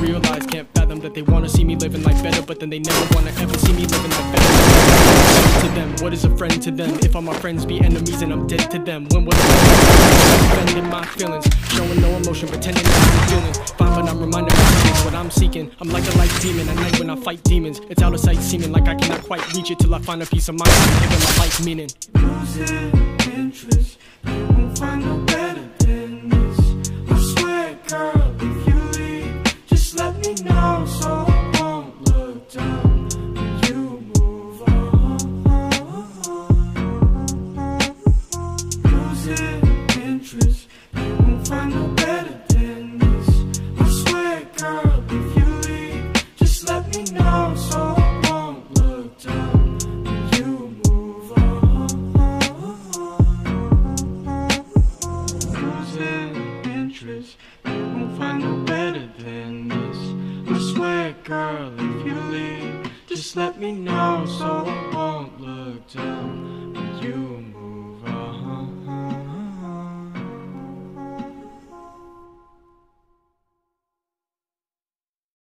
realize, can't fathom that they wanna see me living life better, but then they never wanna ever see me living life better. To them, what is a friend to them? If all my friends be enemies and I'm dead to them, when will I defending my feelings? Showing no emotion, pretending I'm feeling fine, but I'm reminding myself it's what I'm seeking. I'm like a light demon at night when I fight demons. It's out of sight, seeming like I cannot quite reach it till I find a peace of mind, giving my life meaning. Losing interest, you won't find no better than this. I swear, girl, if you leave, just let me know so I won't look down when you move on. Losing interest, you won't find no better than this. I swear, girl, if you leave, just let me know so I won't look down when you move on. Losing interest, you won't find no better than this. I swear, girl, if you leave, just let me know so I won't look down.